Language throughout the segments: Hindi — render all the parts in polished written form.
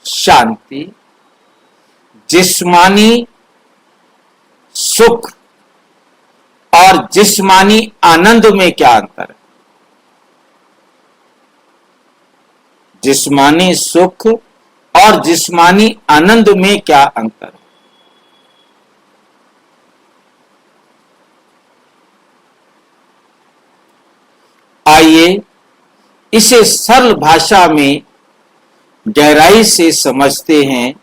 शांति, जिस्मानी सुख और जिस्मानी आनंद में क्या अंतर है? जिस्मानी सुख और जिस्मानी आनंद में क्या अंतर है? आइए इसे सरल भाषा में गहराई से समझते हैं।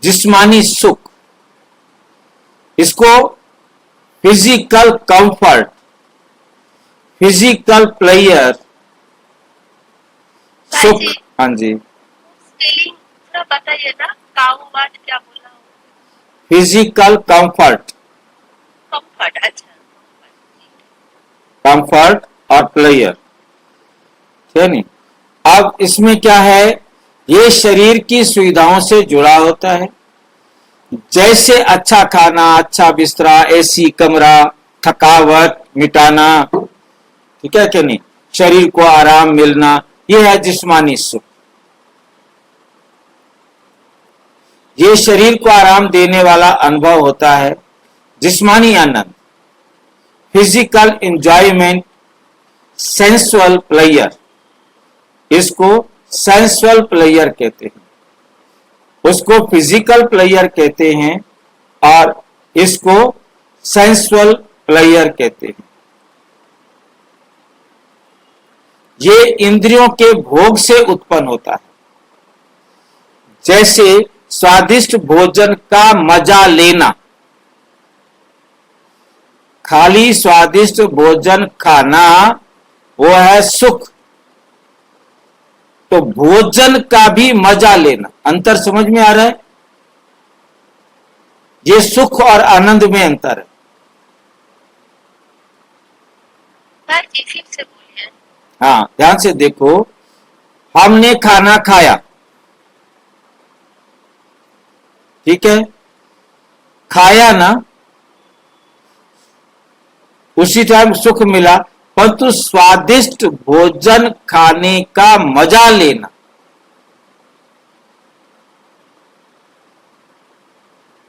जिस्मानी सुख, इसको फिजिकल कंफर्ट, फिजिकल प्लेयर सुख। हाँ जी, स्पेलिंग थोड़ा बताइए ना, काउवाट क्या बोला? फिजिकल कंफर्ट, कंफर्ट, अच्छा कंफर्ट और प्लेयर, ठीक है नहीं। अब इसमें क्या है, ये शरीर की सुविधाओं से जुड़ा होता है। जैसे अच्छा खाना, अच्छा बिस्तरा, एसी कमरा, थकावट मिटाना, ठीक है कि नहीं, शरीर को आराम मिलना, यह है जिस्मानी सुख। ये शरीर को आराम देने वाला अनुभव होता है। जिस्मानी आनंद, फिजिकल एंजॉयमेंट, सेंसुअल प्लेयर, इसको सेंसुअल प्लेयर कहते हैं, उसको फिजिकल प्लेयर कहते हैं और इसको सेंसुअल प्लेयर कहते हैं। ये इंद्रियों के भोग से उत्पन्न होता है। जैसे स्वादिष्ट भोजन का मजा लेना, खाली स्वादिष्ट भोजन खाना वो है सुख, तो भोजन का भी मजा लेना, अंतर समझ में आ रहा है? ये सुख और आनंद में अंतर है। सर जी फिर से बोलिए। हाँ, ध्यान से देखो, हमने खाना खाया, ठीक है, खाया ना, उसी टाइम सुख मिला, परंतु स्वादिष्ट भोजन खाने का मजा लेना,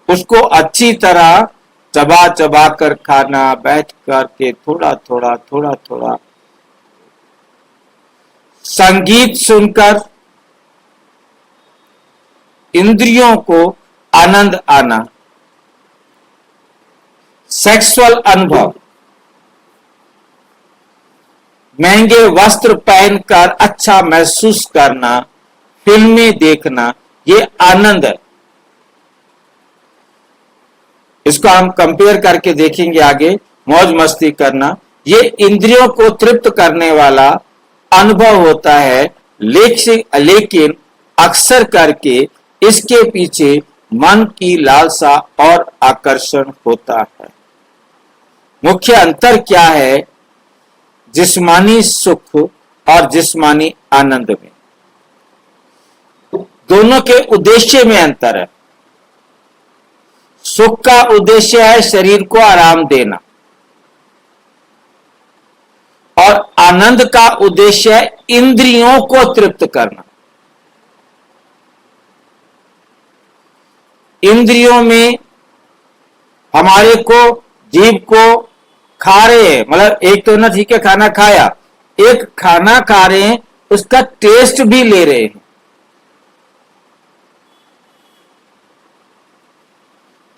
उसको अच्छी तरह चबा चबा कर खाना, बैठ करके थोड़ा थोड़ा थोड़ा थोड़ा, संगीत सुनकर इंद्रियों को आनंद आना, सेक्सुअल अनुभव, महंगे वस्त्र पहनकर अच्छा महसूस करना, फिल्में देखना, ये आनंद है। इसको हम कंपेयर करके देखेंगे आगे। मौज मस्ती करना, ये इंद्रियों को तृप्त करने वाला अनुभव होता है, लेकिन अक्सर करके इसके पीछे मन की लालसा और आकर्षण होता है। मुख्य अंतर क्या है जिस्मानी सुख और जिस्मानी आनंद में? दोनों के उद्देश्य में अंतर है। सुख का उद्देश्य है शरीर को आराम देना और आनंद का उद्देश्य है इंद्रियों को तृप्त करना। इंद्रियों में हमारे को, जीभ को खा रहे हैं, मतलब एक तो ना, ठीक है, खाना खाया, एक खाना खा रहे हैं, उसका टेस्ट भी ले रहे हैं,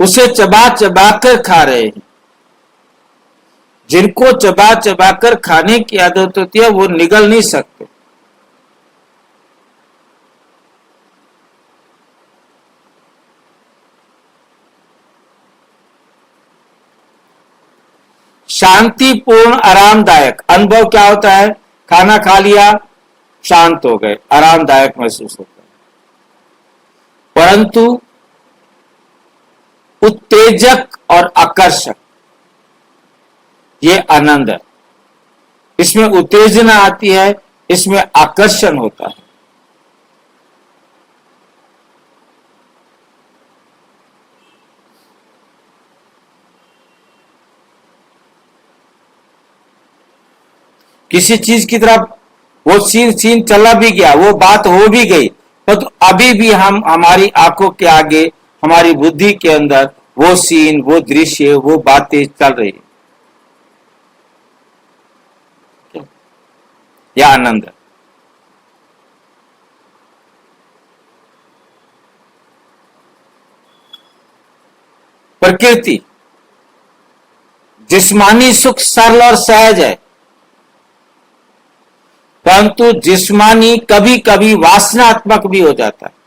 उसे चबा चबा कर खा रहे हैं। जिनको चबा चबा कर खाने की आदत होती है वो निगल नहीं सकते। शांतिपूर्ण आरामदायक अनुभव क्या होता है? खाना खा लिया, शांत हो गए, आरामदायक महसूस होता है। परंतु उत्तेजक और आकर्षक, ये आनंद है। इसमें उत्तेजना आती है, इसमें आकर्षण होता है। किसी चीज की तरफ वो सीन सीन चला भी गया, वो बात हो भी गई, तो अभी भी हम हमारी आंखों के आगे, हमारी बुद्धि के अंदर वो सीन, वो दृश्य, वो बातें चल रही है। यह आनंद है। प्रकृति जिस्मानी सुख सरल और सहज है, परंतु जिस्मानी कभी कभी वासनात्मक भी हो जाता है।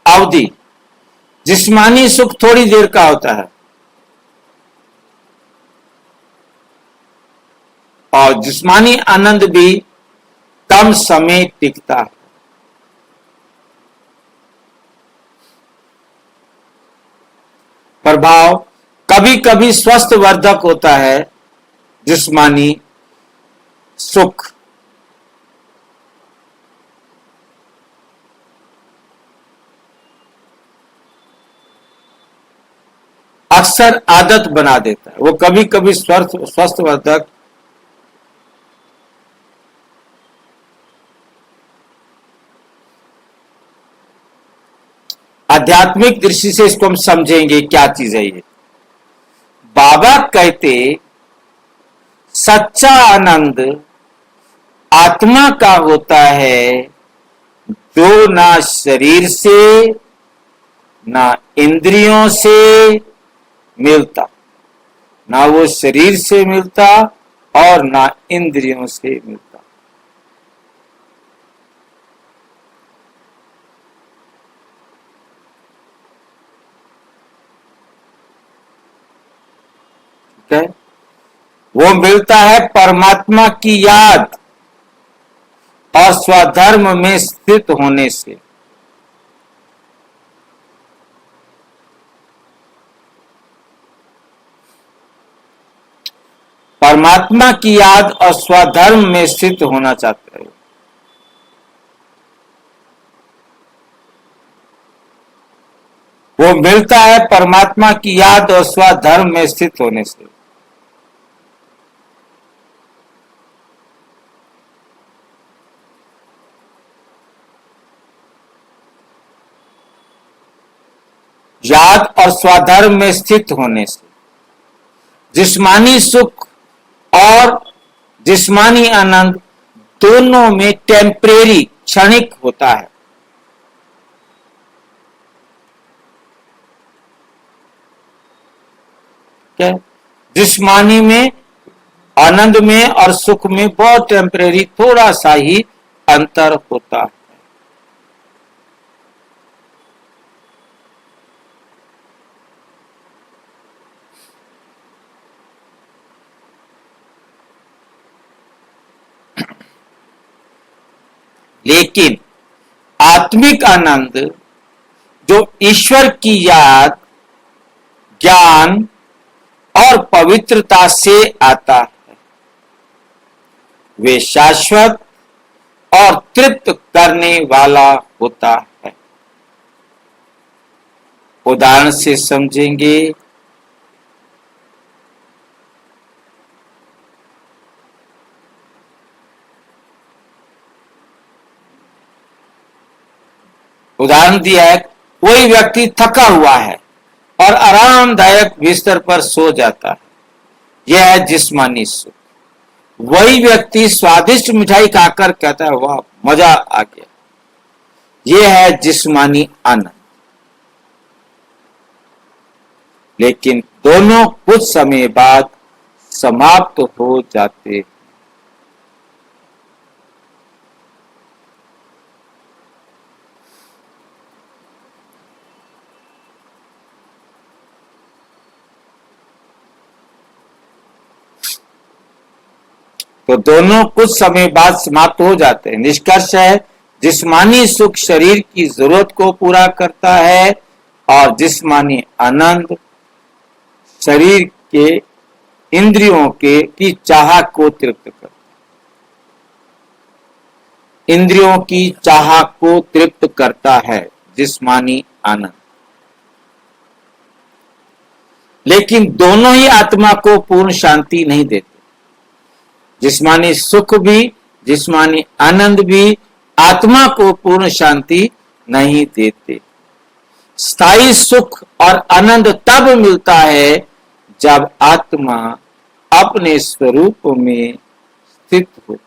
अवधि जिस्मानी सुख थोड़ी देर का होता है और जिस्मानी आनंद भी कम समय टिकता है। प्रभाव कभी कभी स्वस्थ वर्धक होता है जिस्मानी सुख, अक्सर आदत बना देता है। वो कभी कभी स्वस्थ वर्धक आध्यात्मिक दृष्टि से इसको हम समझेंगे क्या चीज है ये। बाबा कहते सच्चा आनंद आत्मा का होता है, जो ना शरीर से ना इंद्रियों से मिलता, ना वो शरीर से मिलता और ना इंद्रियों से मिलता। ठीक है, वो मिलता है परमात्मा की याद और स्वधर्म में स्थित होने से। परमात्मा की याद और स्वधर्म में स्थित होना चाहते हैं। वो मिलता है परमात्मा की याद और स्वधर्म में स्थित होने से। याद और स्वधर्म में स्थित होने से जिस्मानी सुख और जिस्मानी आनंद दोनों में टेम्परेरी, क्षणिक होता है। जिस्मानी में, आनंद में और सुख में बहुत टेम्परेरी, थोड़ा सा ही अंतर होता है। लेकिन आत्मिक आनंद जो ईश्वर की याद, ज्ञान और पवित्रता से आता है, वे शाश्वत और तृप्त करने वाला होता है। उदाहरण से समझेंगे। उदाहरण दिया है, कोई व्यक्ति थका हुआ है और आरामदायक बिस्तर पर सो जाता है, यह है जिस्मानी सुख। वही व्यक्ति स्वादिष्ट मिठाई खाकर कहता है वाह मजा आ गया, यह है जिस्मानी आनंद। लेकिन दोनों कुछ समय बाद समाप्त हो जाते हैं। तो दोनों कुछ समय बाद समाप्त हो जाते हैं। निष्कर्ष है, जिस्मानी सुख शरीर की जरूरत को पूरा करता है और जिस्मानी आनंद शरीर के, इंद्रियों के की चाह को तृप्त करता है। इंद्रियों की चाह को तृप्त करता है जिस्मानी आनंद। लेकिन दोनों ही आत्मा को पूर्ण शांति नहीं देते। जिस्मानी सुख भी, जिस्मानी आनंद भी आत्मा को पूर्ण शांति नहीं देते। स्थायी सुख और आनंद तब मिलता है जब आत्मा अपने स्वरूप में स्थित होती है।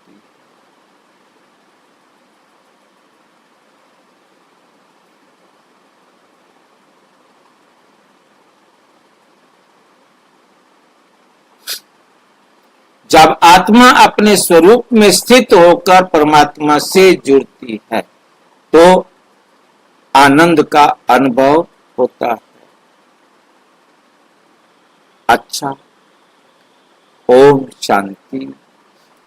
जब आत्मा अपने स्वरूप में स्थित होकर परमात्मा से जुड़ती है तो आनंद का अनुभव होता है। अच्छा, ओम शांति।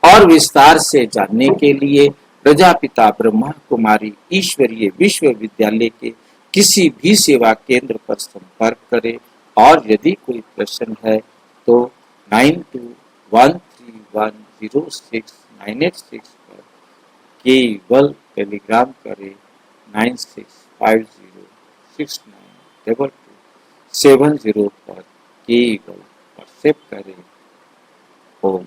और विस्तार से जानने के लिए प्रजापिता ब्रह्मा कुमारी ईश्वरीय विश्वविद्यालय के किसी भी सेवा केंद्र पर संपर्क करें और यदि कोई प्रश्न है तो 9213106986 पर केवल टेलीग्राम करें। 9650692270 पर केवल व्हाट्सएप करें। ओम